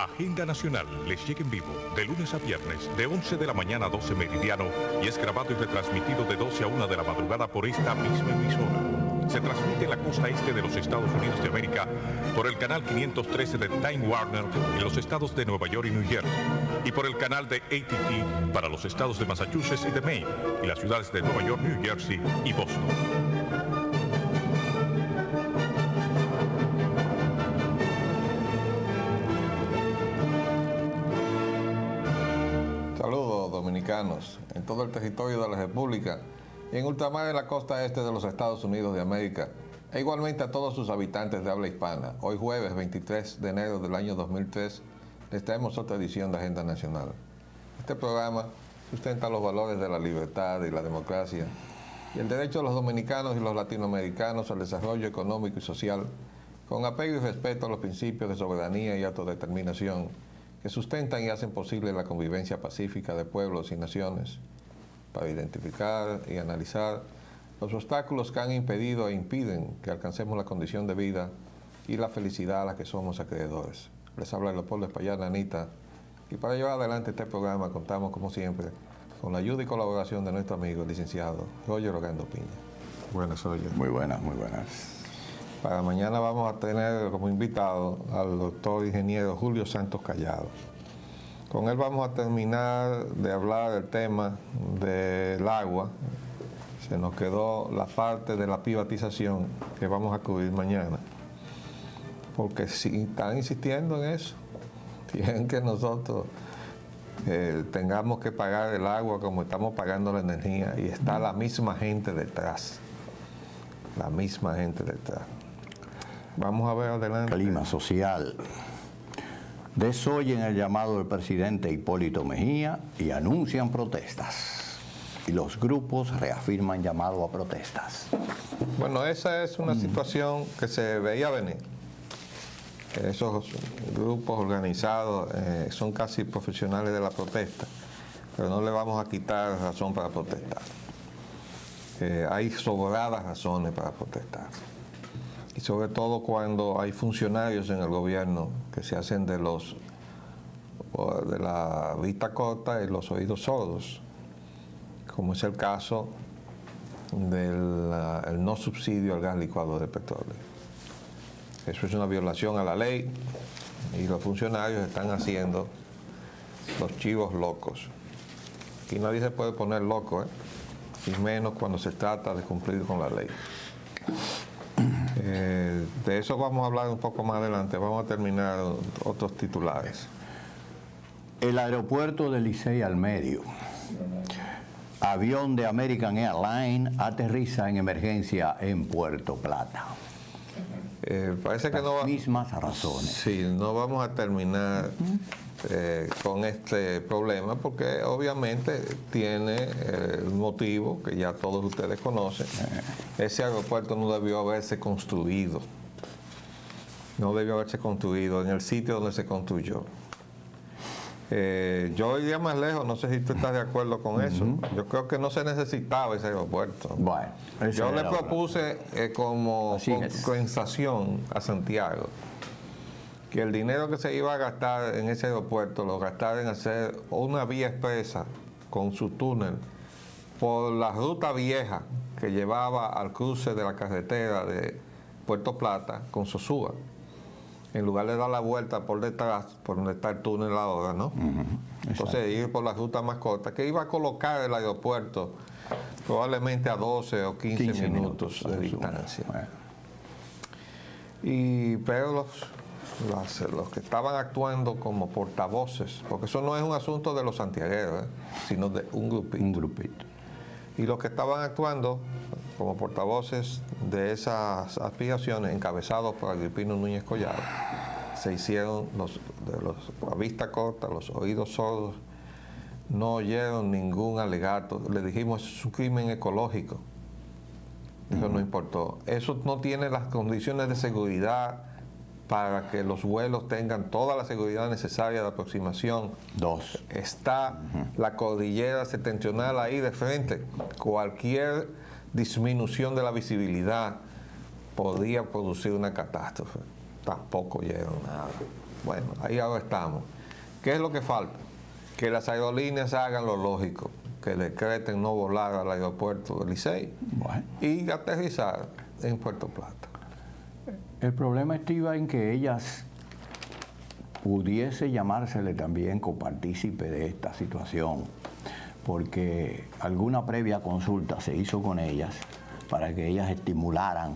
Agenda Nacional les llega en vivo de lunes a viernes de 11 de la mañana a 12 meridiano y es grabado y retransmitido de 12 a 1 de la madrugada por esta misma emisora. Se transmite en la costa este de los Estados Unidos de América por el canal 513 de Time Warner en los estados de Nueva York y New Jersey y por el canal de AT&T para los estados de Massachusetts y de Maine y las ciudades de Nueva York, New Jersey y Boston. Saludos dominicanos en todo el territorio de la República y en ultramar en la costa este de los Estados Unidos de América e igualmente a todos sus habitantes de habla hispana. Hoy jueves 23 de enero del año 2003 les traemos otra edición de Agenda Nacional. Este programa sustenta los valores de la libertad y la democracia y el derecho de los dominicanos y los latinoamericanos al desarrollo económico y social con apego y respeto a los principios de soberanía y autodeterminación que sustentan y hacen posible la convivencia pacífica de pueblos y naciones, para identificar y analizar los obstáculos que han impedido e impiden que alcancemos la condición de vida y la felicidad a la que somos acreedores. Les habla Leopoldo Espaillat, Anita, y para llevar adelante este programa contamos, como siempre, con la ayuda y colaboración de nuestro amigo, el licenciado Roger Ogando Piña. Buenas, Roger. Muy buenas, muy buenas. Para mañana vamos a tener como invitado al doctor ingeniero Julio Santos Callado. Con él vamos a terminar de hablar del tema del agua. Se nos quedó la parte de la privatización que vamos a cubrir mañana. Porque si están insistiendo en eso, quieren que nosotros tengamos que pagar el agua como estamos pagando la energía y está la misma gente detrás. La misma gente detrás. Vamos a ver adelante. Clima social. Desoyen el llamado del presidente Hipólito Mejía y anuncian protestas. Y los grupos reafirman llamado a protestas. Bueno, esa es una situación que se veía venir. Esos grupos organizados son casi profesionales de la protesta, pero no le vamos a quitar razón para protestar. Hay sobradas razones para protestar. Y sobre todo cuando hay funcionarios en el gobierno que se hacen de la vista corta y los oídos sordos, como es el caso del no subsidio al gas licuado de petróleo. Eso es una violación a la ley y los funcionarios están haciendo los chivos locos. Aquí nadie se puede poner loco, y menos cuando se trata de cumplir con la ley. De eso vamos a hablar un poco más adelante. Vamos a terminar otros titulares. El aeropuerto de Licey al medio. Avión de American Airlines aterriza en emergencia en Puerto Plata. Parece que no Las mismas razones. Sí, no vamos a terminar con este problema porque obviamente tiene el motivo que ya todos ustedes conocen. Ese aeropuerto no debió haberse construido. No debió haberse construido en el sitio donde se construyó. Yo iría más lejos, no sé si tú estás de acuerdo con eso. Yo creo que no se necesitaba ese aeropuerto. Bueno, yo le propuse como compensación a Santiago que el dinero que se iba a gastar en ese aeropuerto lo gastara en hacer una vía expresa con su túnel por la ruta vieja que llevaba al cruce de la carretera de Puerto Plata con Sosúa, en lugar de dar la vuelta por detrás, por donde está el túnel ahora, ¿no? Entonces ir por la ruta más corta, que iba a colocar el aeropuerto probablemente a 12 o 15 minutos de distancia. Pero los que estaban actuando como portavoces, porque eso no es un asunto de los santiagueros, sino de un grupito. Y los que estaban actuando como portavoces de esas aspiraciones, encabezados por Agripino Núñez Collado, se hicieron a vista corta, los oídos sordos, no oyeron ningún alegato. Le dijimos, es un crimen ecológico. Eso no importó. Eso no tiene las condiciones de seguridad para que los vuelos tengan toda la seguridad necesaria de aproximación. Está la cordillera septentrional ahí de frente. Cualquier disminución de la visibilidad podría producir una catástrofe. Tampoco oyeron nada. Bueno, ahí ahora estamos. ¿Qué es lo que falta? Que las aerolíneas hagan lo lógico, que decreten no volar al aeropuerto de Licey y aterrizar en Puerto Plata. El problema estriba en que ellas pudiese llamársele también copartícipe de esta situación, porque alguna previa consulta se hizo con ellas para que ellas estimularan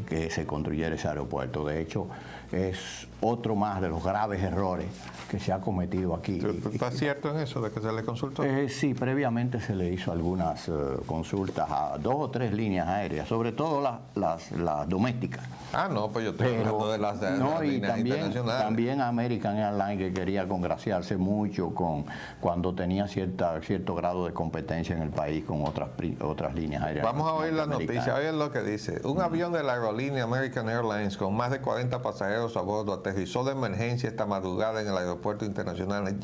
que se construyera ese aeropuerto. De hecho, es otro más de los graves errores que se ha cometido aquí. ¿Está cierto en eso de que se le consultó? Sí, previamente se le hizo algunas consultas a 2 o 3 líneas aéreas, sobre todo las domésticas. Ah, no, pues yo estoy hablando de las líneas internacionales. También American Airlines, que quería congraciarse mucho con cuando tenía cierto grado de competencia en el país con otras líneas aéreas. Vamos a oír la noticia, oigan lo que dice. Un avión de la aerolínea American Airlines con más de 40 pasajeros a bordo aterrizó de emergencia esta madrugada en el Aeropuerto Internacional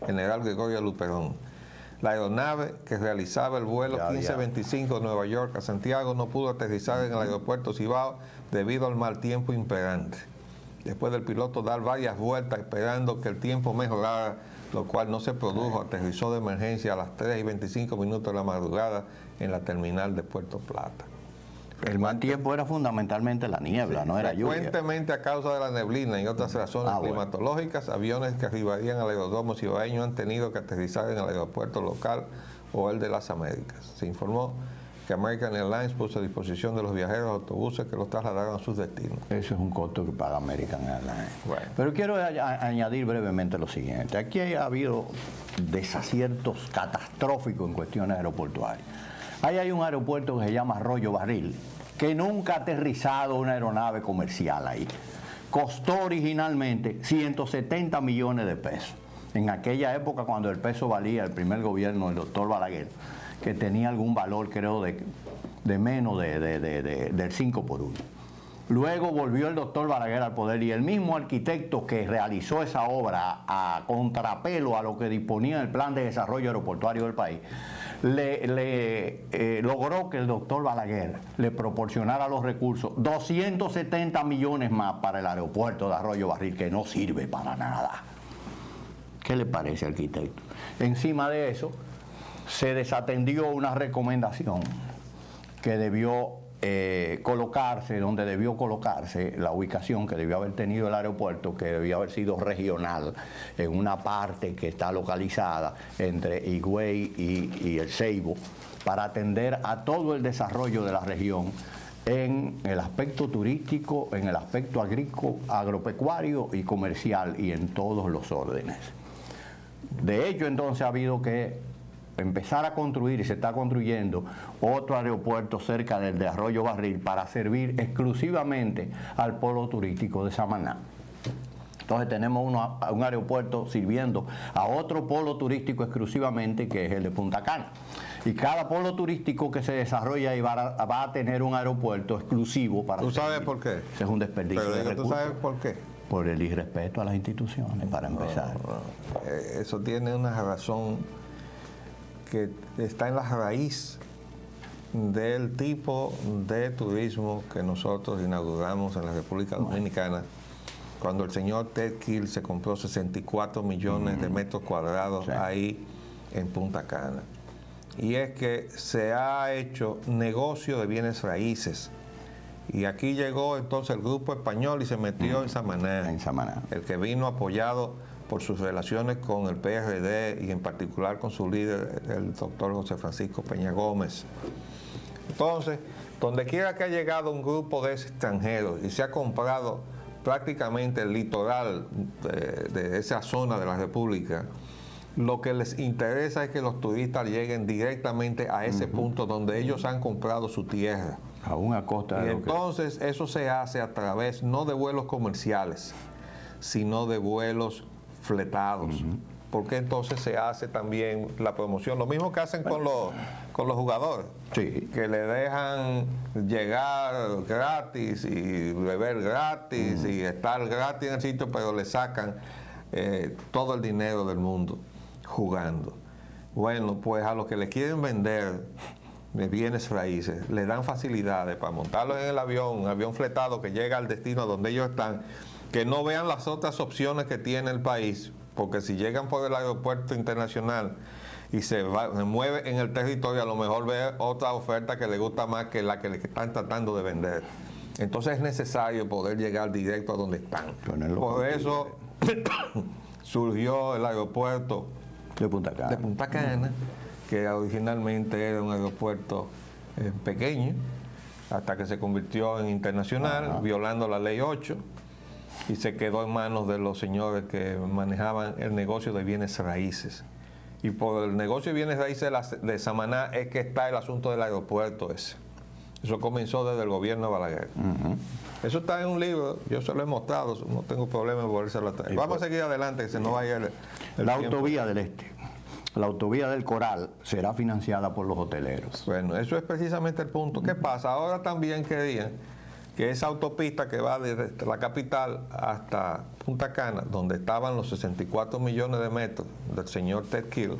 General Gregorio Luperón. La aeronave que realizaba el vuelo 1525 de Nueva York a Santiago no pudo aterrizar en el aeropuerto Cibao debido al mal tiempo imperante. Después del piloto dar varias vueltas esperando que el tiempo mejorara, lo cual no se produjo, aterrizó de emergencia a las 3:25 de la madrugada en la terminal de Puerto Plata. El mal tiempo era fundamentalmente la niebla, no era lluvia. Frecuentemente, a causa de la neblina y otras razones climatológicas, aviones que arribarían al aeródromo cibaeño han tenido que aterrizar en el aeropuerto local o el de las Américas. Se informó que American Airlines puso a disposición de los viajeros autobuses que los trasladaron a sus destinos. Eso es un costo que paga American Airlines. Bueno. Pero quiero añadir brevemente lo siguiente. Aquí ha habido desaciertos catastróficos en cuestiones aeroportuarias. Ahí hay un aeropuerto que se llama Arroyo Barril, que nunca ha aterrizado una aeronave comercial ahí. Costó originalmente 170 millones de pesos. En aquella época, cuando el peso valía, el primer gobierno del doctor Balaguer, que tenía algún valor, creo, de menos del 5 por 1. Luego volvió el doctor Balaguer al poder y el mismo arquitecto que realizó esa obra a contrapelo a lo que disponía el plan de desarrollo aeroportuario del país, logró que el doctor Balaguer le proporcionara los recursos, 270 millones más para el aeropuerto de Arroyo Barril, que no sirve para nada. ¿Qué le parece, arquitecto? Encima de eso, se desatendió una recomendación que debió colocarse, donde debió colocarse la ubicación que debió haber tenido el aeropuerto, que debió haber sido regional, en una parte que está localizada entre Higüey y el Ceibo, para atender a todo el desarrollo de la región en el aspecto turístico, en el aspecto agrícola, agropecuario y comercial, y en todos los órdenes. De hecho, entonces ha habido que empezar a construir, y se está construyendo, otro aeropuerto cerca del de Arroyo Barril para servir exclusivamente al polo turístico de Samaná. Entonces tenemos un aeropuerto sirviendo a otro polo turístico exclusivamente, que es el de Punta Cana. Y cada polo turístico que se desarrolla ahí va a tener un aeropuerto exclusivo para ¿Tú sabes por qué? Ese es un desperdicio de recursos. ¿Tú sabes por qué? Por el irrespeto a las instituciones, para empezar. Eso tiene una razón que está en la raíz del tipo de turismo que nosotros inauguramos en la República Dominicana, cuando el señor Ted Keel se compró 64 millones de metros cuadrados ahí en Punta Cana. Y es que se ha hecho negocio de bienes raíces. Y aquí llegó entonces el grupo español y se metió en Samaná. En Samaná. El que vino apoyado por sus relaciones con el PRD y en particular con su líder, el doctor José Francisco Peña Gómez. Entonces, donde quiera que ha llegado un grupo de extranjeros y se ha comprado prácticamente el litoral de esa zona de la República, lo que les interesa es que los turistas lleguen directamente a ese punto donde ellos han comprado su tierra. Aún a costa de y entonces eso se hace a través no de vuelos comerciales, sino de vuelos fletados. Porque entonces se hace también la promoción, lo mismo que hacen con los jugadores, que le dejan llegar gratis y beber gratis y estar gratis en el sitio, pero le sacan todo el dinero del mundo jugando. Bueno, pues a los que le quieren vender de bienes raíces, le dan facilidades para montarlos en el avión, un avión fletado que llega al destino donde ellos están, que no vean las otras opciones que tiene el país, porque si llegan por el aeropuerto internacional y se mueve en el territorio, a lo mejor ve otra oferta que le gusta más que la que le están tratando de vender. Entonces es necesario poder llegar directo a donde están. Por eso surgió el aeropuerto de Punta Cana, que originalmente era un aeropuerto pequeño, hasta que se convirtió en internacional, violando la ley 8, y se quedó en manos de los señores que manejaban el negocio de bienes raíces. Y por el negocio de bienes raíces de Samaná es que está el asunto del aeropuerto ese. Eso comenzó desde el gobierno de Balaguer. Eso está en un libro, yo se lo he mostrado, no tengo problema en volvérselo a traer. Vamos a seguir adelante, que se nos vaya la autovía del Este. La autovía del Coral será financiada por los hoteleros. Bueno, eso es precisamente el punto. ¿Qué pasa? Ahora también querían que esa autopista que va desde la capital hasta Punta Cana, donde estaban los 64 millones de metros del señor Ted Keel,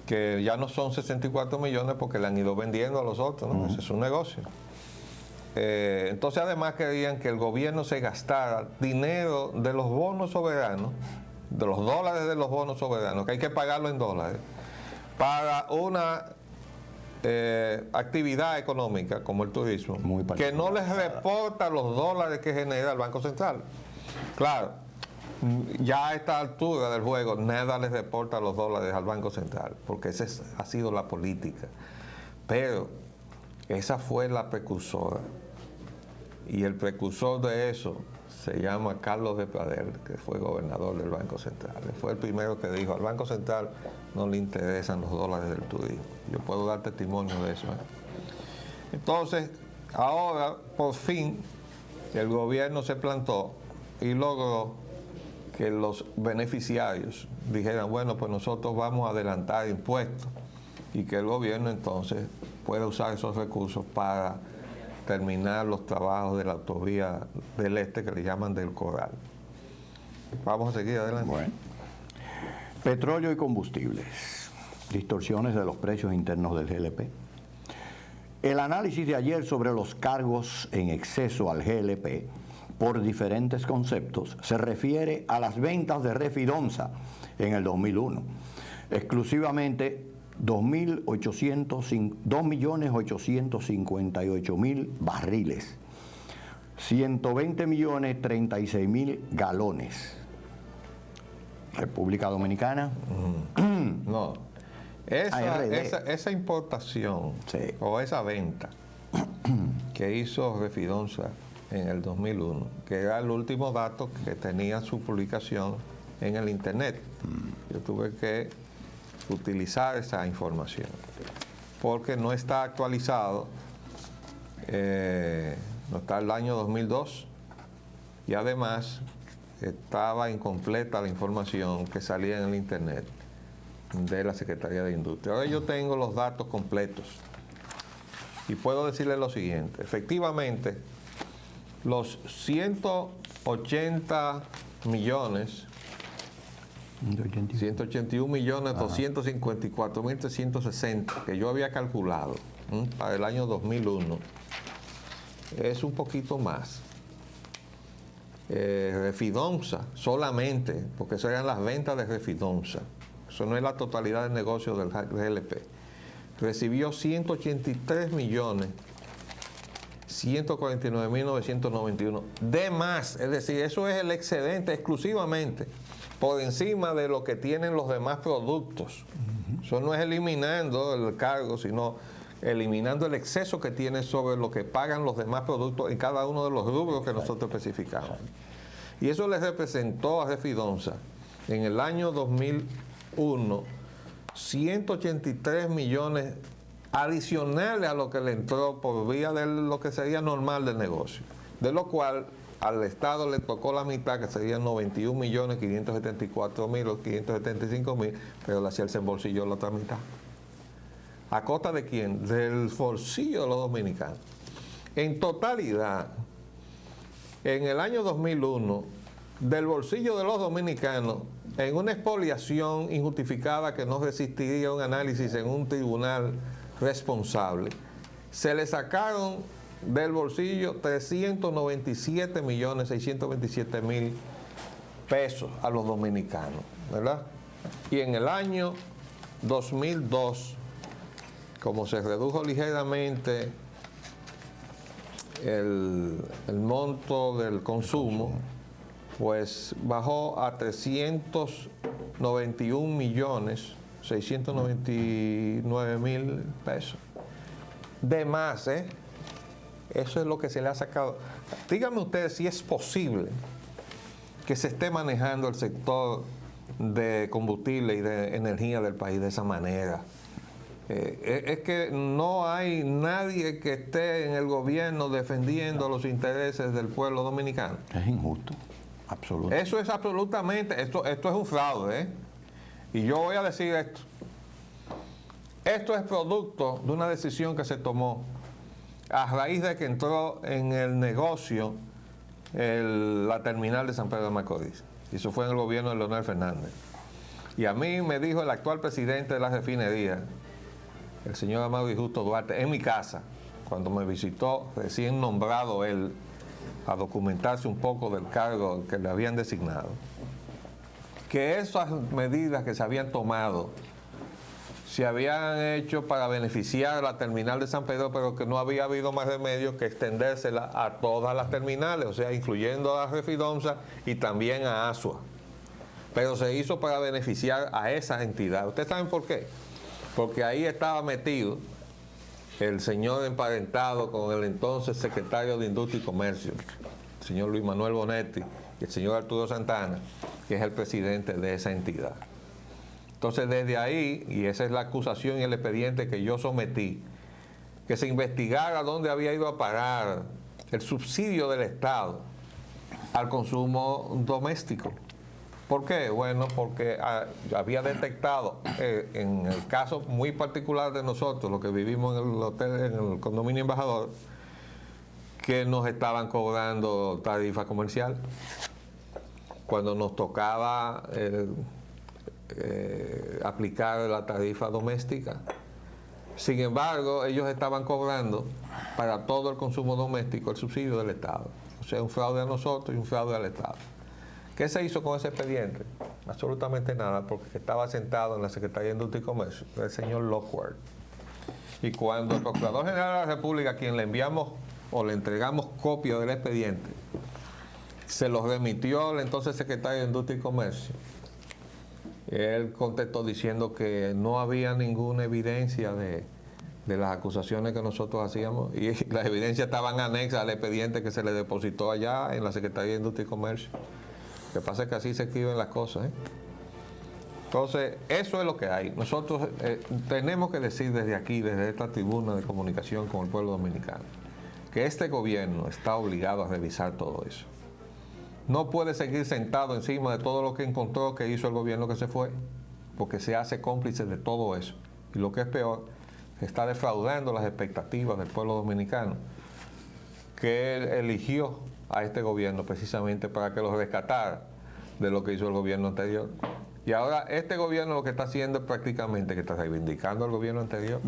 que ya no son 64 millones porque le han ido vendiendo a los otros, ¿no? Ese es un negocio. Entonces además querían que el gobierno se gastara dinero de los bonos soberanos, de los dólares de los bonos soberanos, que hay que pagarlo en dólares, para una actividad económica como el turismo, que no les reporta los dólares que genera el Banco Central. Claro, ya a esta altura del juego nada les reporta los dólares al Banco Central, porque esa ha sido la política. Pero esa fue la precursora, y el precursor de eso se llama Carlos de Pradel, que fue gobernador del Banco Central. Él fue el primero que dijo, al Banco Central no le interesan los dólares del turismo. Yo puedo dar testimonio de eso. Entonces, ahora, por fin, el gobierno se plantó y logró que los beneficiarios dijeran, bueno, pues nosotros vamos a adelantar impuestos, y que el gobierno entonces pueda usar esos recursos para terminar los trabajos de la autovía del Este, que le llaman del Coral. Vamos a seguir adelante. Bueno. Petróleo y combustibles. Distorsiones de los precios internos del GLP. El análisis de ayer sobre los cargos en exceso al GLP por diferentes conceptos se refiere a las ventas de Refidonza en el 2001. Exclusivamente 2.858.000 barriles, 120.036.000 galones. República Dominicana. No. Esa importación, sí, o esa venta que hizo Refidonza en el 2001, que era el último dato que tenía su publicación en el internet. Yo tuve que utilizar esa información porque no está actualizado, no está el año 2002, y además estaba incompleta la información que salía en el internet de la Secretaría de Industria. Ahora yo tengo los datos completos y puedo decirle lo siguiente: efectivamente, los 180 millones 181.254.360 que yo había calculado para el año 2001 es un poquito más. Refidonza solamente, porque eso eran las ventas de Refidonza, eso no es la totalidad del negocio del GLP, recibió 183.149.991 de más, es decir, eso es el excedente exclusivamente por encima de lo que tienen los demás productos. Eso no es eliminando el cargo, sino eliminando el exceso que tiene sobre lo que pagan los demás productos en cada uno de los rubros que nosotros especificamos. Y eso le representó a Refidonza en el año 2001 183 millones adicionales a lo que le entró por vía de lo que sería normal del negocio, de lo cual al Estado le tocó la mitad, que serían 91.574.000 o 575.000, pero le hacía el bolsillo la otra mitad. ¿A costa de quién? Del bolsillo de los dominicanos. En totalidad, en el año 2001, del bolsillo de los dominicanos, en una expoliación injustificada que no resistiría un análisis en un tribunal responsable, se le sacaron del bolsillo 397.627.000 pesos a los dominicanos, ¿verdad? Y en el año 2002, como se redujo ligeramente el monto del consumo, pues bajó a 391.699.000 pesos. De más, ¿eh? Eso es lo que se le ha sacado. Díganme ustedes si es posible que se esté manejando el sector de combustible y de energía del país de esa manera. Es que no hay nadie que esté en el gobierno defendiendo los intereses del pueblo dominicano. Es injusto, absolutamente. Eso es absolutamente, esto es un fraude, ¿eh? Y yo voy a decir esto. Esto es producto de una decisión que se tomó a raíz de que entró en el negocio la terminal de San Pedro de Macorís. Y eso fue en el gobierno de Leonel Fernández. Y a mí me dijo el actual presidente de la refinería, el señor Amado y Justo Duarte, en mi casa, cuando me visitó, recién nombrado él, a documentarse un poco del cargo que le habían designado, que esas medidas que se habían tomado se habían hecho para beneficiar a la terminal de San Pedro, pero que no había habido más remedio que extendérsela a todas las terminales, o sea, incluyendo a Refidomsa y también a Asua. Pero se hizo para beneficiar a esa entidad. ¿Ustedes saben por qué? Porque ahí estaba metido el señor emparentado con el entonces secretario de Industria y Comercio, el señor Luis Manuel Bonetti, y el señor Arturo Santana, que es el presidente de esa entidad. Entonces, desde ahí, y esa es la acusación y el expediente que yo sometí, que se investigara dónde había ido a parar el subsidio del Estado al consumo doméstico. ¿Por qué? Bueno, porque había detectado, en el caso muy particular de nosotros, los que vivimos en el hotel, en el condominio Embajador, que nos estaban cobrando tarifa comercial. Cuando nos tocaba aplicar la tarifa doméstica. Sin embargo, ellos estaban cobrando para todo el consumo doméstico el subsidio del Estado. O sea, un fraude a nosotros y un fraude al Estado. ¿Qué se hizo con ese expediente? Absolutamente nada, porque estaba sentado en la Secretaría de Industria y Comercio, el señor Lockwood. Y cuando el Procurador General de la República, a quien le enviamos o le entregamos copia del expediente, se lo remitió al entonces Secretario de Industria y Comercio, él contestó diciendo que no había ninguna evidencia de las acusaciones que nosotros hacíamos, y las evidencias estaban anexas al expediente que se le depositó allá en la Secretaría de Industria y Comercio. Lo que pasa es que así se escriben las cosas, ¿eh? Entonces, eso es lo que hay. Nosotros tenemos que decir desde aquí, desde esta tribuna de comunicación con el pueblo dominicano, que este gobierno está obligado a revisar todo eso. No puede seguir sentado encima de todo lo que encontró que hizo el gobierno que se fue, porque se hace cómplice de todo eso. Y lo que es peor, está defraudando las expectativas del pueblo dominicano, que él eligió a este gobierno precisamente para que lo rescatara de lo que hizo el gobierno anterior. Y ahora este gobierno lo que está haciendo es prácticamente que está reivindicando al gobierno anterior.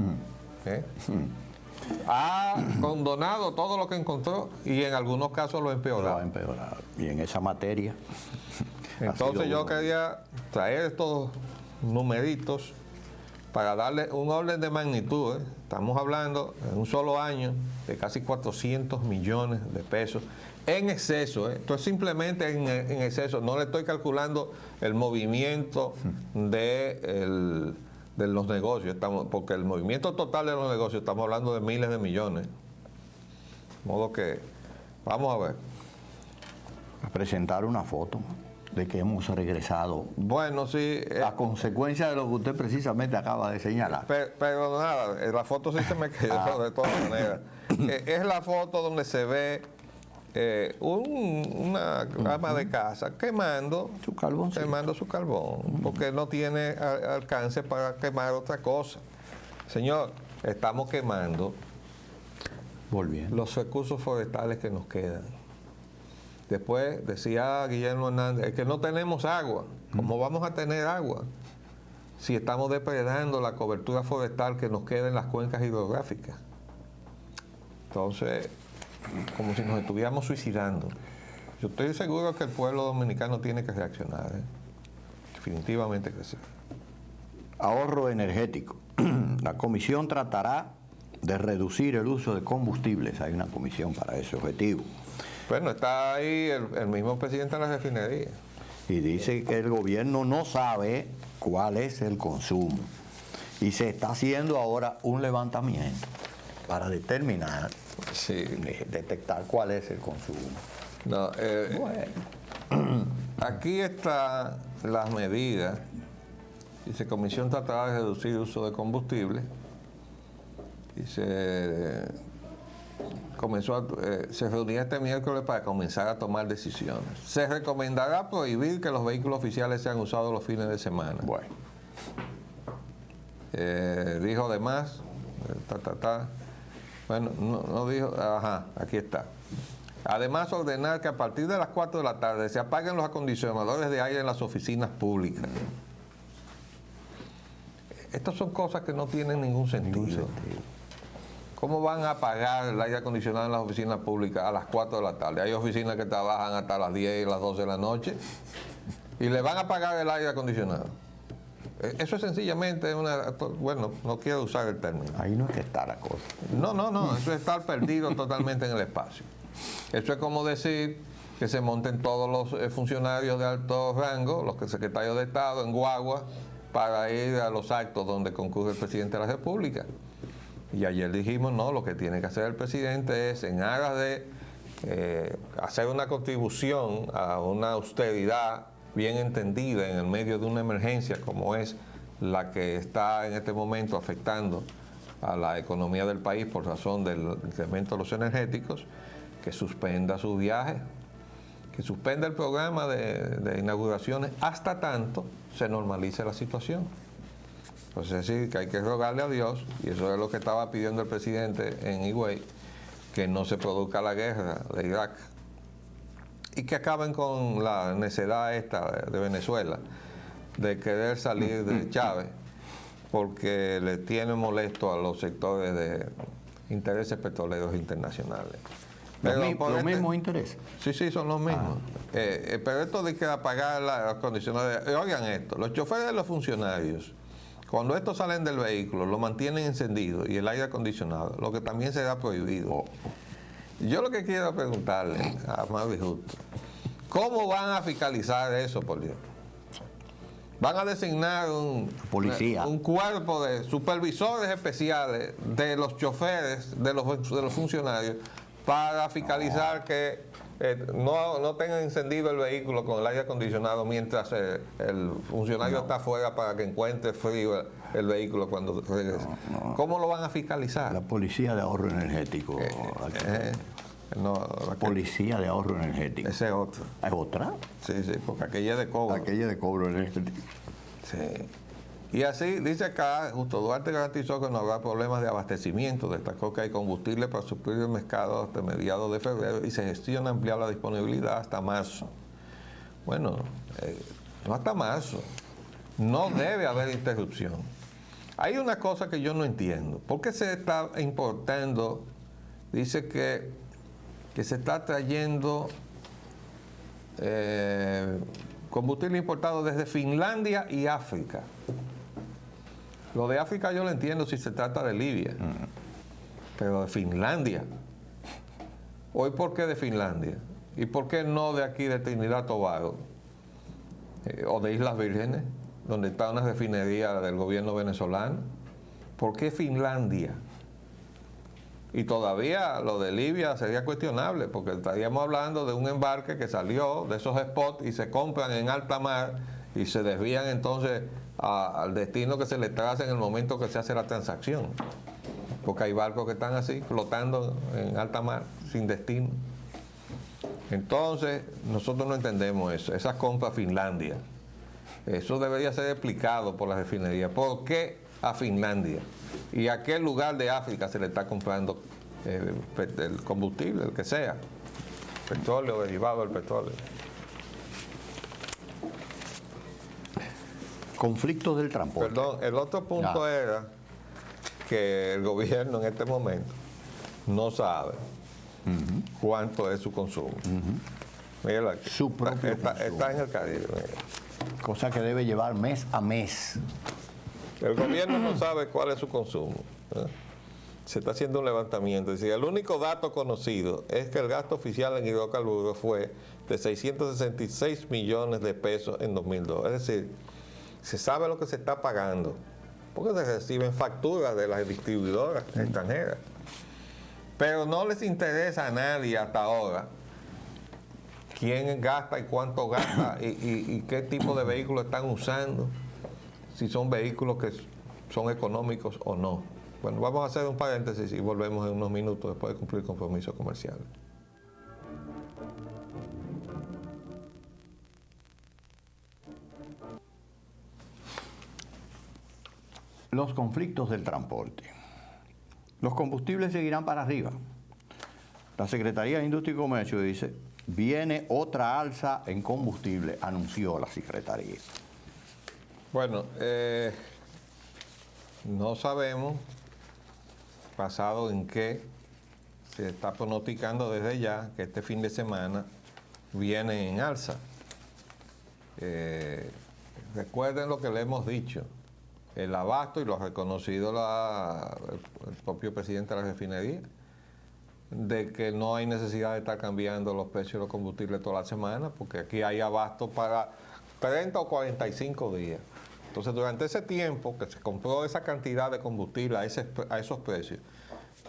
Ha condonado todo lo que encontró y en algunos casos lo ha empeorado. Lo ha empeorado. Y en esa materia. Entonces yo quería traer estos numeritos para darle un orden de magnitud. Estamos hablando en un solo año de casi 400 millones de pesos en exceso. Esto es simplemente en exceso. No le estoy calculando el movimiento de los negocios, porque el movimiento total de los negocios estamos hablando de miles de millones. De modo que, vamos a ver. A presentar una foto de que hemos regresado. Bueno, sí. A consecuencia de lo que usted precisamente acaba de señalar. Pero nada, la foto sí se me quedó de todas maneras. Es la foto donde se ve una ama de casa quemando su carbón, porque no tiene alcance para quemar otra cosa. Señor, estamos quemando los recursos forestales que nos quedan. Después decía Guillermo Hernández, es que no tenemos agua. ¿Cómo vamos a tener agua si estamos depredando la cobertura forestal que nos queda en las cuencas hidrográficas? Entonces, como si nos estuviéramos suicidando. Yo estoy seguro que el pueblo dominicano tiene que reaccionar, ¿eh? Definitivamente que sí. Ahorro energético. La comisión tratará de reducir el uso de combustibles. Hay una comisión para ese objetivo. Bueno, está ahí el mismo presidente de la refinería. Y dice que el gobierno no sabe cuál es el consumo. Y se está haciendo ahora un levantamiento para determinar, Sí. detectar cuál es el consumo. No, Bueno, aquí están las medidas. Dice, comisión tratará de reducir el uso de combustible. Y se reunirá este miércoles para comenzar a tomar decisiones. Se recomendará prohibir que los vehículos oficiales sean usados los fines de semana. bueno. Dijo además, bueno, no dijo, ajá, aquí está. Además, ordenar que a partir de las 4 de la tarde se apaguen los acondicionadores de aire en las oficinas públicas. Estas son cosas que no tienen ningún sentido. ¿Cómo van a apagar el aire acondicionado en las oficinas públicas a las 4 de la tarde? Hay oficinas que trabajan hasta las 10 y las 12 de la noche y le van a apagar el aire acondicionado. Eso es sencillamente bueno, no quiero usar el término. Ahí no es que está la cosa. No, eso es estar perdido totalmente en el espacio. Eso es como decir que se monten todos los funcionarios de alto rango, los secretarios de Estado, en guagua, para ir a los actos donde concurre el presidente de la República. Y ayer dijimos, no, lo que tiene que hacer el presidente es, en aras de hacer una contribución a una austeridad bien entendida en el medio de una emergencia como es la que está en este momento afectando a la economía del país por razón del incremento de los energéticos, que suspenda su viaje, que suspenda el programa de inauguraciones hasta tanto se normalice la situación. Pues es decir, que hay que rogarle a Dios, y eso es lo que estaba pidiendo el presidente en Higüey, que no se produzca la guerra de Irak y que acaben con la necedad esta de Venezuela de querer salir de Chávez porque le tiene molesto a los sectores de intereses petroleros internacionales. Los mismos intereses. Sí, son los mismos. Pero esto de que apagar las condiciones oigan esto, los choferes de los funcionarios, cuando estos salen del vehículo, lo mantienen encendido y el aire acondicionado, lo que también será prohibido. Yo lo que quiero preguntarle a Mavi Justo, ¿cómo van a fiscalizar eso, por Dios? Van a designar un cuerpo de supervisores especiales de los choferes, de los funcionarios, para fiscalizar que no tengan encendido el vehículo con el aire acondicionado mientras el funcionario está afuera para que encuentre frío el vehículo cuando regrese. ¿Cómo lo van a fiscalizar? La Policía de Ahorro Energético. La Policía de Ahorro Energético. Ese es otro. ¿Es otra? Sí, porque aquella es de cobro. Aquella de cobro energético. Sí. Y así, dice acá, Justo Duarte garantizó que no habrá problemas de abastecimiento. Destacó que hay combustible para suplir el mercado hasta mediados de febrero y se gestiona ampliar la disponibilidad hasta marzo. Bueno, no hasta marzo. No debe haber interrupción. Hay una cosa que yo no entiendo. ¿Por qué se está importando? Dice que se está trayendo combustible importado desde Finlandia y África. Lo de África yo lo entiendo si se trata de Libia, pero de Finlandia. ¿Hoy por qué de Finlandia? ¿Y por qué no de aquí de Trinidad y Tobago? ¿O de Islas Vírgenes, donde está una refinería del gobierno venezolano? ¿Por qué Finlandia? Y todavía lo de Libia sería cuestionable, porque estaríamos hablando de un embarque que salió de esos spots y se compran en alta mar y se desvían entonces al destino que se le traza en el momento que se hace la transacción. Porque hay barcos que están así, flotando en alta mar, sin destino. Entonces, nosotros no entendemos eso, esas compras a Finlandia. Eso debería ser explicado por la refinería. ¿Por qué a Finlandia? ¿Y a qué lugar de África se le está comprando el combustible, el que sea? Petróleo, derivado del petróleo. Conflictos del transporte. Perdón, el otro punto era que el gobierno en este momento no sabe cuánto es su consumo. Mira aquí, Su propio consumo. está en el Caribe. Mira. Cosa que debe llevar mes a mes. El gobierno no sabe cuál es su consumo. Se está haciendo un levantamiento. Es decir, el único dato conocido es que el gasto oficial en hidrocarburos fue de 666 millones de pesos en 2002. Es decir, se sabe lo que se está pagando, porque se reciben facturas de las distribuidoras extranjeras. Pero no les interesa a nadie hasta ahora quién gasta y cuánto gasta y qué tipo de vehículos están usando, si son vehículos que son económicos o no. Bueno, vamos a hacer un paréntesis y volvemos en unos minutos después de cumplir compromisos comerciales. Los conflictos del transporte. Los combustibles seguirán para arriba. La Secretaría de Industria y Comercio dice, viene otra alza en combustible, anunció la Secretaría. Bueno, no sabemos basado en qué se está pronosticando desde ya que este fin de semana viene en alza. Recuerden lo que le hemos dicho, el abasto, y lo ha reconocido el propio presidente de la refinería, de que no hay necesidad de estar cambiando los precios de los combustibles toda la semana, porque aquí hay abasto para 30 o 45 días. Entonces, durante ese tiempo que se compró esa cantidad de combustible a esos precios,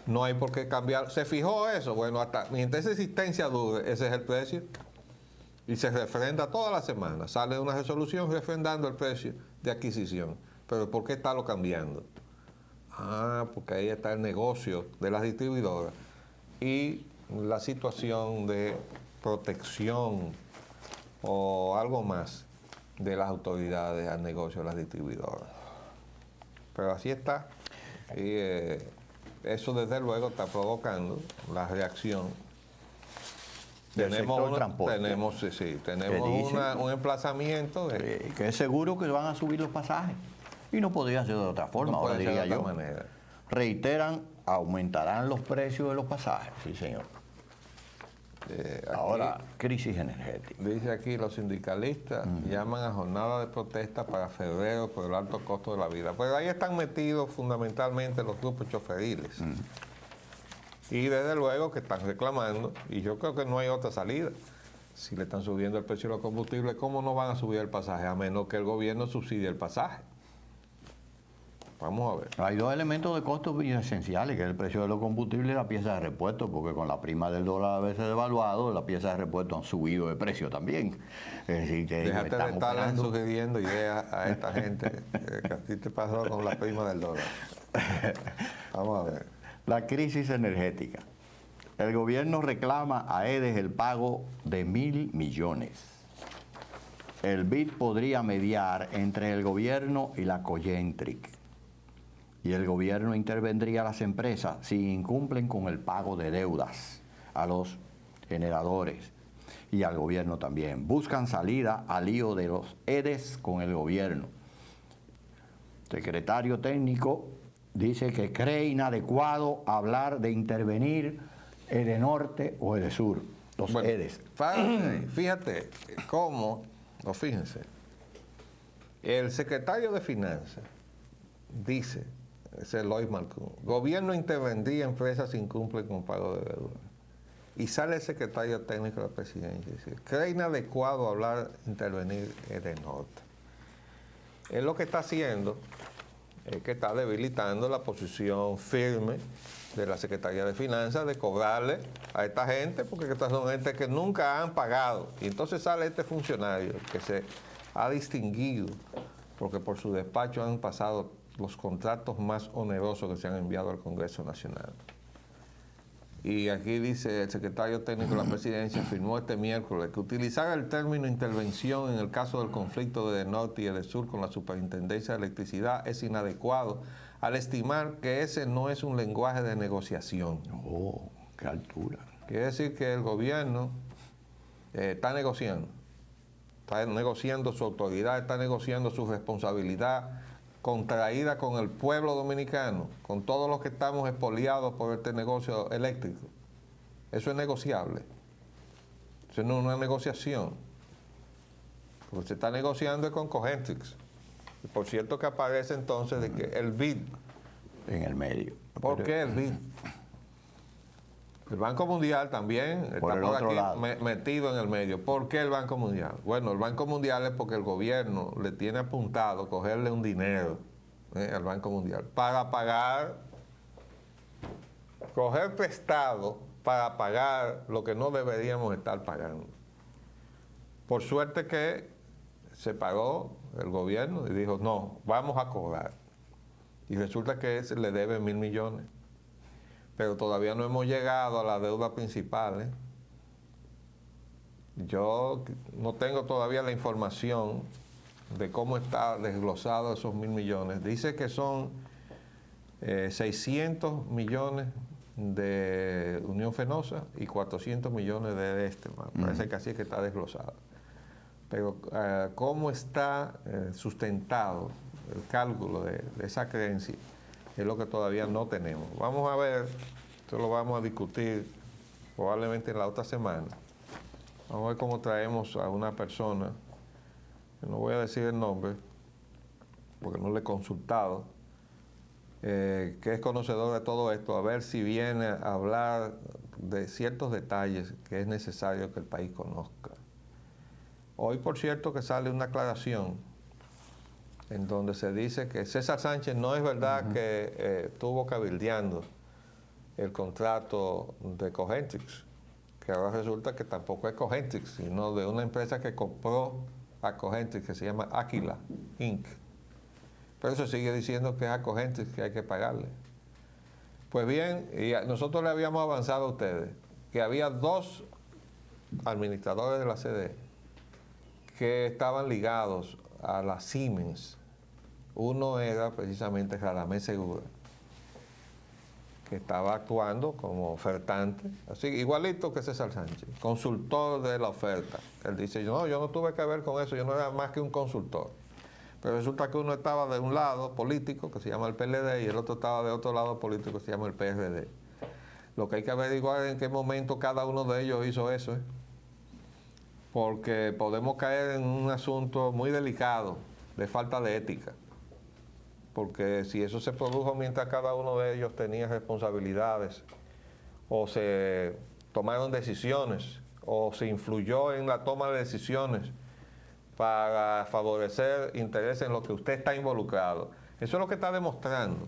no hay por qué cambiar. ¿Se fijó eso? Bueno, hasta mientras esa existencia dure, ese es el precio. Y se refrenda toda la semana. Sale una resolución refrendando el precio de adquisición. ¿Pero por qué estarlo cambiando? Ah, porque ahí está el negocio de las distribuidoras y la situación de protección o algo más de las autoridades al negocio de las distribuidoras. Pero así está. Y eso desde luego está provocando la reacción. Tenemos un emplazamiento que es seguro que van a subir los pasajes. Y no podría ser de otra forma, ahora diría yo. Reiteran, aumentarán los precios de los pasajes, sí señor. Ahora, crisis energética. Dice aquí, los sindicalistas llaman a jornada de protesta para febrero por el alto costo de la vida. Pero ahí están metidos fundamentalmente los grupos choferiles. Y desde luego que están reclamando, y yo creo que no hay otra salida. Si le están subiendo el precio de los combustibles, ¿cómo no van a subir el pasaje? A menos que el gobierno subsidie el pasaje. Vamos a ver. Hay dos elementos de costos esenciales, que es el precio de los combustibles y la pieza de repuesto, porque con la prima del dólar a veces devaluado, las piezas de repuesto han subido de precio también. Es decir, que déjate de estar sugiriendo ideas a esta gente que a ti te pasó con la prima del dólar. Vamos a ver. La crisis energética. El gobierno reclama a EDES el pago de 1.000 millones. El BID podría mediar entre el gobierno y la Cogentric. Y el gobierno intervendría a las empresas si incumplen con el pago de deudas a los generadores y al gobierno también. Buscan salida al lío de los EDES con el gobierno. Secretario técnico dice que cree inadecuado hablar de intervenir Edenorte o Edesur, los EDES. Fíjate cómo, o fíjense, el secretario de Finanzas dice, ese es Lois Malcún, gobierno intervendría empresas si incumplen con pago de deuda. Y sale el secretario técnico de la presidencia y dice, cree inadecuado hablar, intervenir Edenorte. Él lo que está haciendo es que está debilitando la posición firme de la Secretaría de Finanzas de cobrarle a esta gente, porque estas son gente que nunca han pagado. Y entonces sale este funcionario que se ha distinguido porque por su despacho han pasado los contratos más onerosos que se han enviado al Congreso Nacional. Y aquí dice el secretario técnico de la presidencia, afirmó este miércoles que utilizar el término intervención en el caso del conflicto de Edenorte y Edesur con la Superintendencia de Electricidad es inadecuado, al estimar que ese no es un lenguaje de negociación. Oh, qué altura. Quiere decir que el gobierno está negociando su autoridad, está negociando su responsabilidad contraída con el pueblo dominicano, con todos los que estamos expoliados por este negocio eléctrico. Eso es negociable. Eso no es una negociación. Porque se está negociando con Cogentrix. Y por cierto que aparece entonces de que el BID. En el medio. ¿Por qué el BID? El Banco Mundial también está por aquí metido en el medio. ¿Por qué el Banco Mundial? Bueno, el Banco Mundial es porque el gobierno le tiene apuntado cogerle un dinero al Banco Mundial para pagar, coger prestado para pagar lo que no deberíamos estar pagando. Por suerte que se pagó el gobierno y dijo, no, vamos a cobrar. Y resulta que le debe 1.000 millones. Pero todavía no hemos llegado a la deuda principal. Yo no tengo todavía la información de cómo está desglosado esos 1.000 millones. Dice que son 600 millones de Unión Fenosa y 400 millones de este. Parece que así es que está desglosado. Pero cómo está sustentado el cálculo de esa creencia es lo que todavía no tenemos. Vamos a ver, esto lo vamos a discutir probablemente en la otra semana. Vamos a ver cómo traemos a una persona, que no voy a decir el nombre, porque no le he consultado, que es conocedor de todo esto, a ver si viene a hablar de ciertos detalles que es necesario que el país conozca. Hoy, por cierto, que sale una aclaración en donde se dice que César Sánchez no es verdad que estuvo cabildeando el contrato de Cogentrix, que ahora resulta que tampoco es Cogentrix, sino de una empresa que compró a Cogentrix, que se llama Aquila Inc. Pero eso sigue diciendo que es a Cogentrix que hay que pagarle. Pues bien, y nosotros le habíamos avanzado a ustedes que había 2 administradores de la CDE que estaban ligados a la Siemens. Uno era precisamente Radamés Segura, que estaba actuando como ofertante, así igualito que César Sánchez, consultor de la oferta. Él dice, no, yo no tuve que ver con eso, yo no era más que un consultor. Pero resulta que uno estaba de un lado político, que se llama el PLD, y el otro estaba de otro lado político, que se llama el PRD. Lo que hay que averiguar es en qué momento cada uno de ellos hizo eso, porque podemos caer en un asunto muy delicado de falta de ética. Porque si eso se produjo mientras cada uno de ellos tenía responsabilidades, o se tomaron decisiones, o se influyó en la toma de decisiones para favorecer intereses en los que usted está involucrado, eso es lo que está demostrando.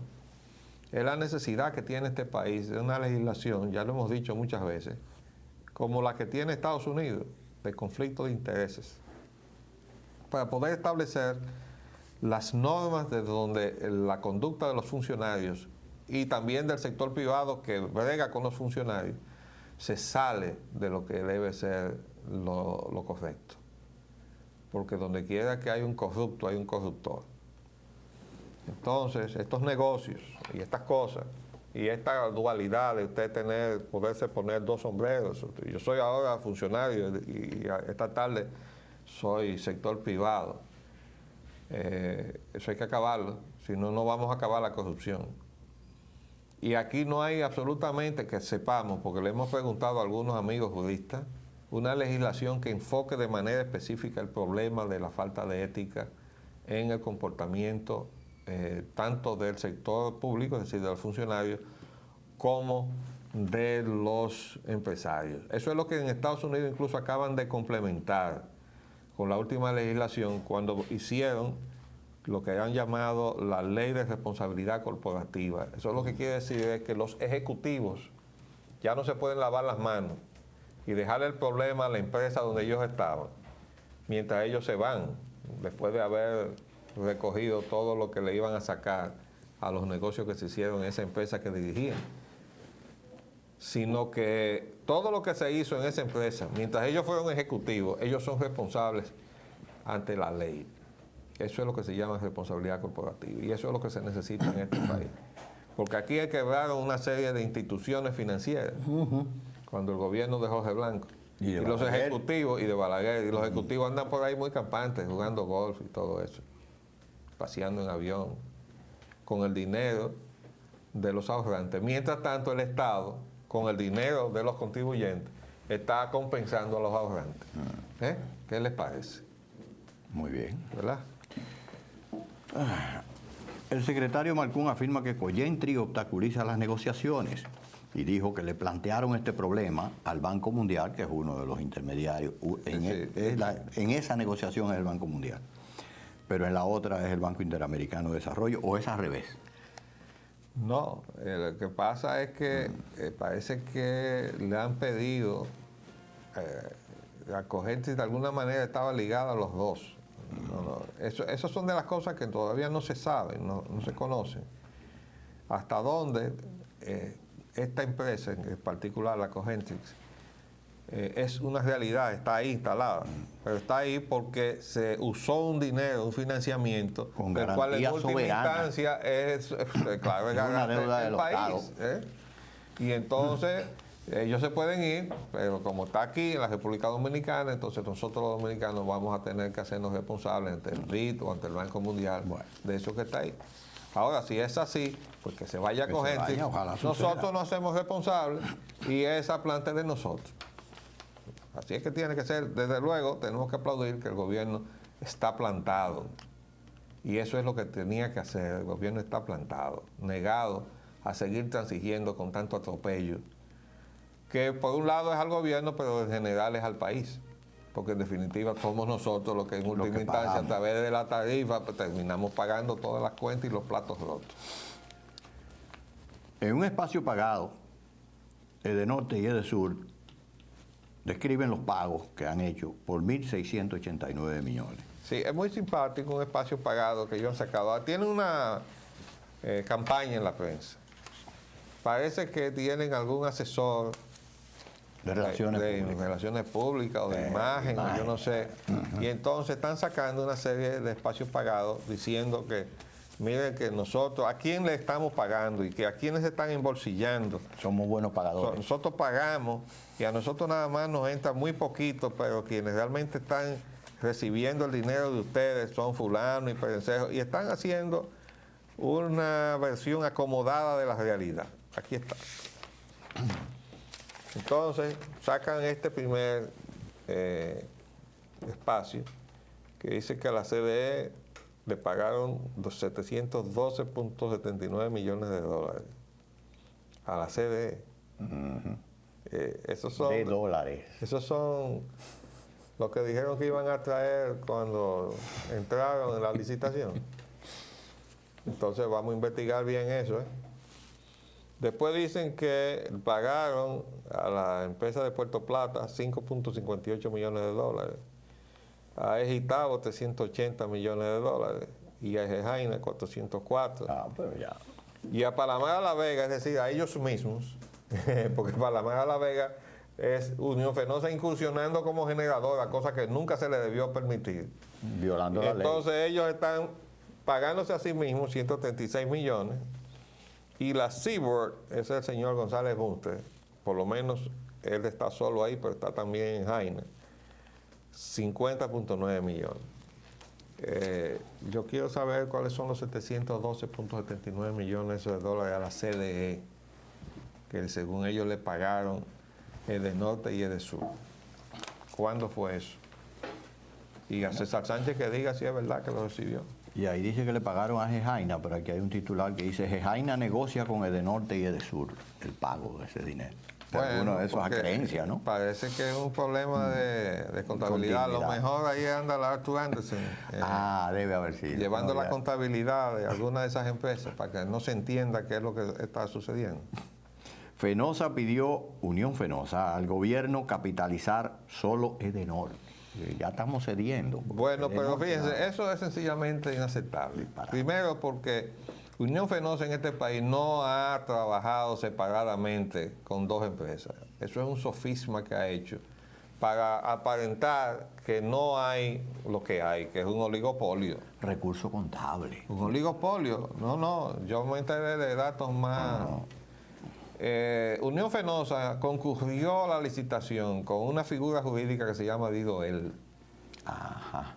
Es la necesidad que tiene este país de una legislación, ya lo hemos dicho muchas veces, como la que tiene Estados Unidos, de conflicto de intereses, para poder establecer las normas de donde la conducta de los funcionarios y también del sector privado que brega con los funcionarios se sale de lo que debe ser lo correcto. Porque donde quiera que hay un corrupto, hay un corruptor. Entonces, estos negocios y estas cosas, y esta dualidad de usted poderse poner 2 sombreros, yo soy ahora funcionario y esta tarde soy sector privado, eso hay que acabarlo, si no, no vamos a acabar la corrupción. Y aquí no hay absolutamente, que sepamos, porque le hemos preguntado a algunos amigos juristas, una legislación que enfoque de manera específica el problema de la falta de ética en el comportamiento tanto del sector público, es decir, de los funcionarios, como de los empresarios. Eso es lo que en Estados Unidos incluso acaban de complementar con la última legislación cuando hicieron lo que han llamado la ley de responsabilidad corporativa. Eso lo que quiere decir es que los ejecutivos ya no se pueden lavar las manos y dejar el problema a la empresa donde ellos estaban, mientras ellos se van, después de haber recogido todo lo que le iban a sacar a los negocios que se hicieron en esa empresa que dirigían. Sino que todo lo que se hizo en esa empresa, mientras ellos fueron ejecutivos, ellos son responsables ante la ley. Eso es lo que se llama responsabilidad corporativa y eso es lo que se necesita en este país. Porque aquí hay quebraron una serie de instituciones financieras cuando el gobierno de Jorge Blanco y los ejecutivos y de Balaguer, y los ejecutivos andan por ahí muy campantes, jugando golf y todo eso, paseando en avión. con el dinero de los ahorrantes. Mientras tanto, el Estado, con el dinero de los contribuyentes, está compensando a los ahorrantes. ¿Qué les parece? Muy bien. ¿Verdad? El secretario Malcún afirma que Collentri obstaculiza las negociaciones y dijo que le plantearon este problema al Banco Mundial, que es uno de los intermediarios. En esa negociación es el Banco Mundial, pero en la otra es el Banco Interamericano de Desarrollo, o es al revés. No, lo que pasa es que parece que le han pedido, la Collentri de alguna manera estaba ligada a los dos. Esas son de las cosas que todavía no se saben, no se conocen. Hasta dónde esta empresa, en particular la Collentri, es una realidad, está ahí instalada, pero está ahí porque se usó un dinero, un financiamiento, con del cual en garantía última soberana. instancia es claro, es una deuda del del país. Y entonces ellos se pueden ir, pero como está aquí en la República Dominicana, entonces nosotros los dominicanos vamos a tener que hacernos responsables ante el BID o ante el Banco Mundial de eso que está ahí. Ahora, si es así, pues que se vaya a Collentri. Nosotros nos hacemos responsables y esa planta es de nosotros. Así es que tiene que ser. Desde luego, tenemos que aplaudir que el gobierno está plantado. Y eso es lo que tenía que hacer. El gobierno está plantado, negado a seguir transigiendo con tanto atropello, que por un lado es al gobierno, pero en general es al país. Porque en definitiva somos nosotros los que en última instancia, a través de la tarifa, pues, terminamos pagando todas las cuentas y los platos rotos. En un espacio pagado, Edenorte y Edesur describen los pagos que han hecho por 1.689 millones. Sí, es muy simpático un espacio pagado que ellos han sacado. Tienen una campaña en la prensa. Parece que tienen algún asesor De relaciones públicas o de imagen, o yo no sé. Y entonces están sacando una serie de espacios pagados diciendo que, miren que nosotros, ¿a quién le estamos pagando? Y que a quiénes se están embolsillando. Somos buenos pagadores. Nosotros pagamos y a nosotros nada más nos entra muy poquito, pero quienes realmente están recibiendo el dinero de ustedes son fulano y perencejo, y están haciendo una versión acomodada de la realidad. Aquí está. Entonces, sacan este primer espacio que dice que a la CDE le pagaron 712.79 millones de dólares. A la CDE. Esos son, de dólares. Esos son los que dijeron que iban a traer cuando entraron en la licitación. Entonces vamos a investigar bien eso. Después dicen que pagaron a la empresa de Puerto Plata 5.58 millones de dólares, a Ejitabo 380 millones de dólares y a Ejejaina 404. Pero ya. Y a Palamar a la Vega, es decir, a ellos mismos, porque Palamar a la Vega es Unión Fenosa incursionando como generadora, cosa que nunca se le debió permitir. Violando la ley. Entonces ellos están pagándose a sí mismos 136 millones. Y la Seaboard, ese es el señor González Bunte, por lo menos él está solo ahí, pero está también en Jaina, 50.9 millones. Yo quiero saber cuáles son los 712.79 millones de dólares a la CDE, que según ellos le pagaron Edenorte y Edesur. ¿Cuándo fue eso? Y a César Sánchez que diga si es verdad que lo recibió. Y ahí dice que le pagaron a Ejejaina, pero aquí hay un titular que dice: Ejejaina negocia con Edenorte y Edesur el pago de ese dinero. Bueno, eso es a creencia, ¿no? Parece que es un problema de contabilidad. A lo mejor ahí anda la Arthur Anderson. Debe haber sido. Llevando la contabilidad de alguna de esas empresas para que no se entienda qué es lo que está sucediendo. Fenosa pidió, Unión Fenosa, al gobierno capitalizar solo Edenorte. Ya estamos cediendo. Bueno, pero fíjense, eso es sencillamente inaceptable. Primero porque Unión Fenosa en este país no ha trabajado separadamente con dos empresas. Eso es un sofisma que ha hecho para aparentar que no hay lo que hay, que es un oligopolio. Recurso contable. Un oligopolio. No, yo me enteré de datos más. Unión Fenosa concurrió a la licitación con una figura jurídica que se llama Didoel. Ajá.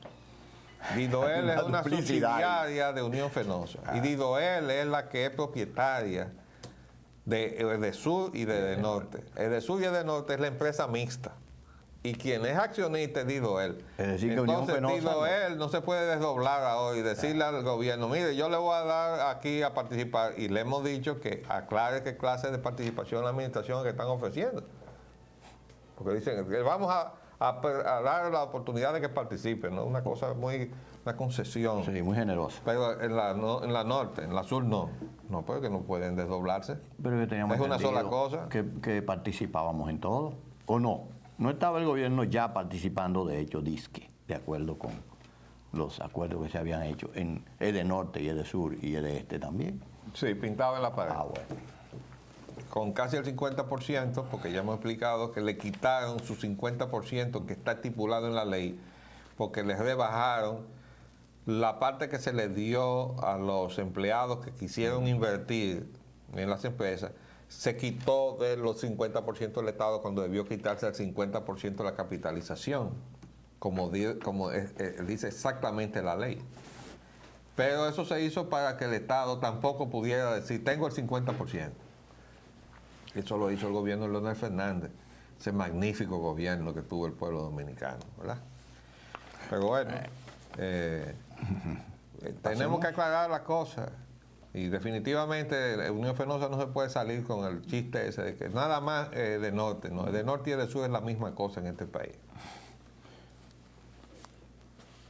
Didoel es una duplicidad. subsidiaria de Unión Fenosa. Y Didoel es la que es propietaria de Edesur y de Edenorte. Edesur y Edenorte es la empresa mixta. Y quien es accionista es Didoel. Es decir, que Unión Entonces, Fenosa Didoel no se puede desdoblar ahora y decirle al gobierno, mire, yo le voy a dar aquí a participar. Y le hemos dicho que aclare qué clase de participación la administración que están ofreciendo. Porque dicen que vamos a dar la oportunidad de que participen, ¿no? Una cosa una concesión. Sí, muy generosa. Pero en la norte, en la sur no. No, porque no pueden desdoblarse. Pero que teníamos Es una entendido sola cosa. que participábamos en todo, ¿o no? No estaba el gobierno ya participando, de hecho, disque, de acuerdo con los acuerdos que se habían hecho en Edenorte y Edesur y Edeste también. Sí, pintado en la pared. Ah, bueno. Con casi el 50%, porque ya hemos explicado que le quitaron su 50% que está estipulado en la ley, porque les rebajaron la parte que se les dio a los empleados que quisieron invertir en las empresas. Se quitó de los 50% del Estado cuando debió quitarse el 50% de la capitalización, como dice exactamente la ley. Pero eso se hizo para que el Estado tampoco pudiera decir, tengo el 50%. Eso lo hizo el gobierno de Leonel Fernández, ese magnífico gobierno que tuvo el pueblo dominicano, ¿verdad? Pero bueno, tenemos que aclarar las cosas. Y definitivamente Unión Fenosa no se puede salir con el chiste ese de que nada más de norte, ¿no? De norte y de sur es la misma cosa en este país.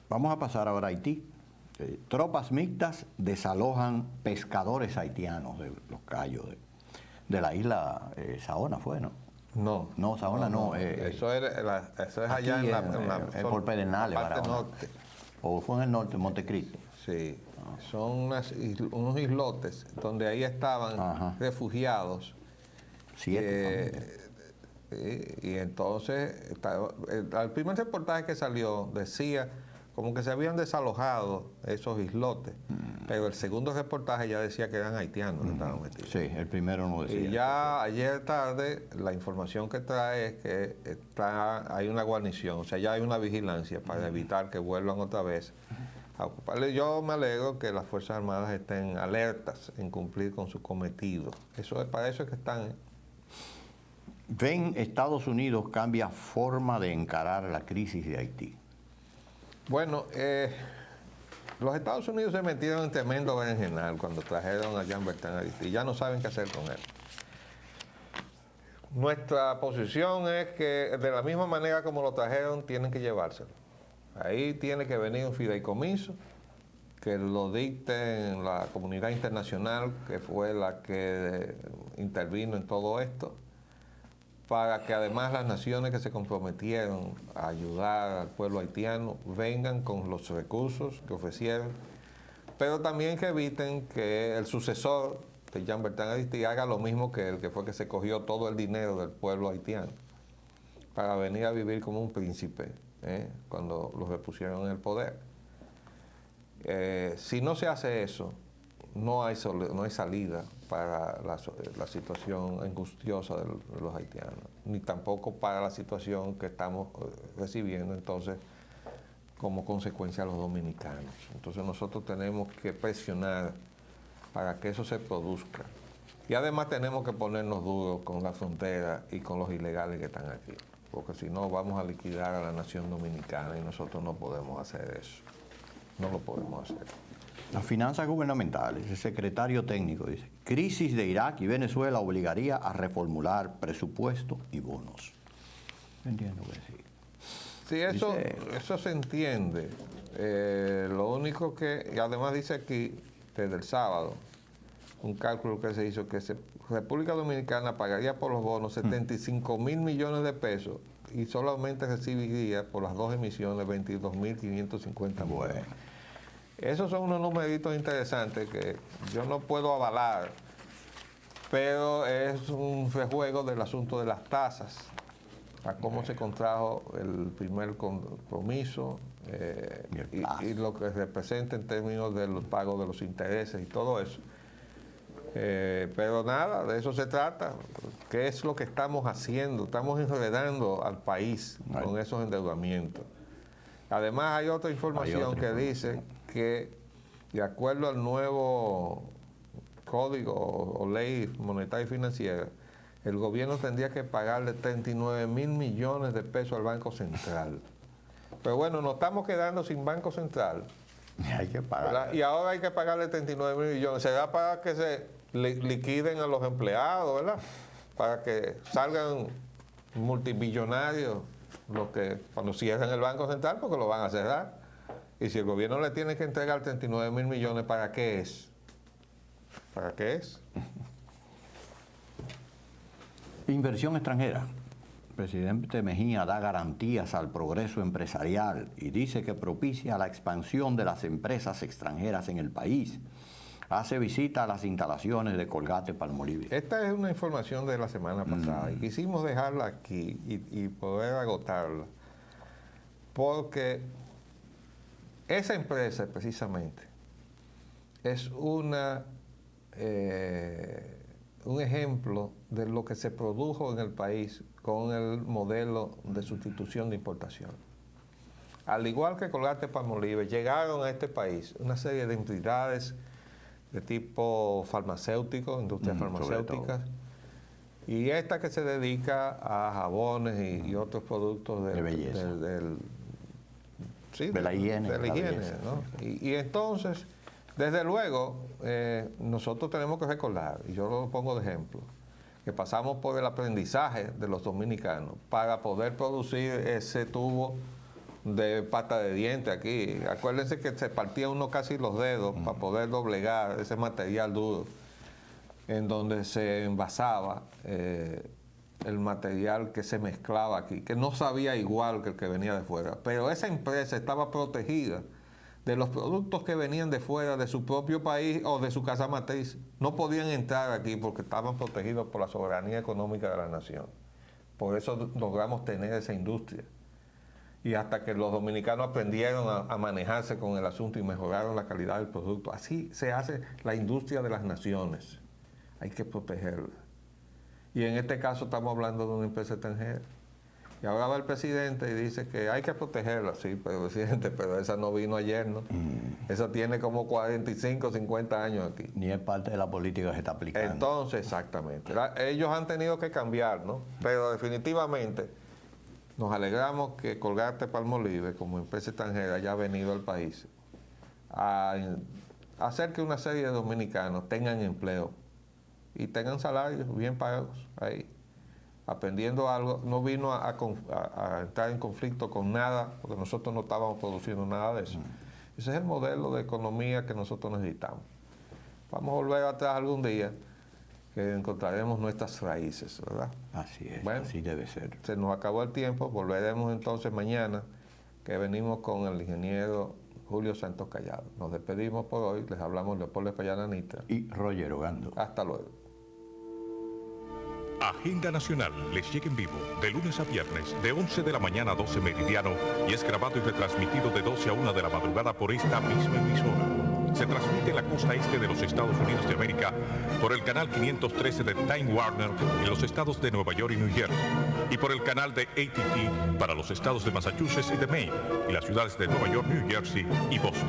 Vamos a pasar ahora a Haití. Tropas mixtas desalojan pescadores haitianos de los Cayos, de la isla Saona, ¿fue, no? No. No, Saona no. Eso es allá en por Pedernales, parte Barahona. norte. O fue en el norte, Montecristo. Sí, son unos islotes donde ahí estaban Ajá. refugiados. 7 familias. Y entonces, el primer reportaje que salió decía como que se habían desalojado esos islotes, pero el segundo reportaje ya decía que eran haitianos que estaban metidos. Sí, el primero no decía. Y ya ayer tarde la información que trae es que hay una guarnición, o sea, ya hay una vigilancia para evitar que vuelvan otra vez a ocuparle. Yo me alegro que las Fuerzas Armadas estén alertas en cumplir con su cometido. Para eso es que están. Ven, Estados Unidos cambia forma de encarar la crisis de Haití. Bueno, los Estados Unidos se metieron en tremendo berenjenal cuando trajeron a Jean Bertrand Aristide y ya no saben qué hacer con él. Nuestra posición es que de la misma manera como lo trajeron, tienen que llevárselo. Ahí tiene que venir un fideicomiso que lo dicte en la comunidad internacional, que fue la que intervino en todo esto, para que además las naciones que se comprometieron a ayudar al pueblo haitiano vengan con los recursos que ofrecieron, pero también que eviten que el sucesor de Jean Bertrand Aristide haga lo mismo que él, que fue que se cogió todo el dinero del pueblo haitiano para venir a vivir como un príncipe cuando los repusieron en el poder. Si no se hace eso, no hay salida para la situación angustiosa de los haitianos, ni tampoco para la situación que estamos recibiendo entonces como consecuencia los dominicanos. Entonces nosotros tenemos que presionar para que eso se produzca. Y además tenemos que ponernos duros con la frontera y con los ilegales que están aquí, porque si no vamos a liquidar a la nación dominicana y nosotros no podemos hacer eso. No lo podemos hacer. Las finanzas gubernamentales, el secretario técnico dice, crisis de Irak y Venezuela obligaría a reformular presupuesto y bonos. Entiendo que sí. Sí, eso se entiende. Lo único que, y además dice aquí, desde el sábado, un cálculo que se hizo, que República Dominicana pagaría por los bonos 75.000 millones de pesos y solamente recibiría por las dos emisiones 22.550 millones. Bueno. Esos son unos numeritos interesantes que yo no puedo avalar, pero es un rejuego del asunto de las tasas, a cómo se contrajo el primer compromiso y lo que representa en términos del pago de los intereses y todo eso. Pero nada, de eso se trata. ¿Qué es lo que estamos haciendo? Estamos enredando al país con esos endeudamientos. Además hay otra información que dice que de acuerdo al nuevo código o ley monetaria y financiera, el gobierno tendría que pagarle 39,000 millones de pesos al Banco Central. Pero bueno, nos estamos quedando sin Banco Central. Hay que ¿verdad? pagar. Y ahora hay que pagarle 39,000 millones. Se da para que se liquiden a los empleados, ¿verdad? Para que salgan multimillonarios los que cuando cierren el Banco Central, porque lo van a cerrar. Y si el gobierno le tiene que entregar 39,000 millones, ¿para qué es? ¿Para qué es? Inversión extranjera. El presidente Mejía da garantías al progreso empresarial y dice que propicia la expansión de las empresas extranjeras en el país. Hace visita a las instalaciones de Colgate-Palmolive. Esta es una información de la semana pasada y quisimos dejarla aquí y poder agotarla, porque esa empresa precisamente es un ejemplo de lo que se produjo en el país con el modelo de sustitución de importación. Al igual que Colgate-Palmolive, llegaron a este país una serie de entidades de tipo farmacéutico, industrias farmacéuticas, y esta que se dedica a jabones y otros productos de belleza. Sí, de la higiene. de la higiene, belleza. ¿no? Y entonces, desde luego, nosotros tenemos que recordar, y yo lo pongo de ejemplo, que pasamos por el aprendizaje de los dominicanos para poder producir ese tubo de pata de diente aquí. Acuérdense que se partía uno casi los dedos para poder doblegar ese material duro en donde se envasaba el material que se mezclaba aquí, que no sabía igual que el que venía de fuera. Pero esa empresa estaba protegida de los productos que venían de fuera, de su propio país o de su casa matriz. No podían entrar aquí porque estaban protegidos por la soberanía económica de la nación. Por eso logramos tener esa industria. Y hasta que los dominicanos aprendieron a manejarse con el asunto y mejoraron la calidad del producto. Así se hace la industria de las naciones. Hay que protegerla. Y en este caso estamos hablando de una empresa extranjera. Y ahora va el presidente y dice que hay que protegerla. Sí, pero presidente, pero esa no vino ayer, ¿no? Esa tiene como 45, 50 años aquí. Ni es parte de la política que se está aplicando. Entonces, exactamente. Ellos han tenido que cambiar, ¿no? Pero definitivamente nos alegramos que Colgate-Palmolive, como empresa extranjera, haya venido al país a hacer que una serie de dominicanos tengan empleo y tengan salarios bien pagos ahí, aprendiendo algo. No vino a entrar en conflicto con nada, porque nosotros no estábamos produciendo nada de eso. Ese es el modelo de economía que nosotros necesitamos. Vamos a volver atrás algún día, que encontraremos nuestras raíces, ¿verdad? Así es, Bueno, así debe ser. se nos acabó el tiempo, volveremos entonces mañana, que venimos con el ingeniero Julio Santos Callado. Nos despedimos por hoy, les hablamos Leopoldo Espallana Anita. Y Roger Ogando. Hasta luego. Agenda Nacional les llega en vivo de lunes a viernes de 11 de la mañana a 12 meridiano y es grabado y retransmitido de 12 a 1 de la madrugada por esta misma emisora. Se transmite en la costa este de los Estados Unidos de América por el canal 513 de Time Warner en los estados de Nueva York y New Jersey y por el canal de AT&T para los estados de Massachusetts y de Maine y las ciudades de Nueva York, New Jersey y Boston.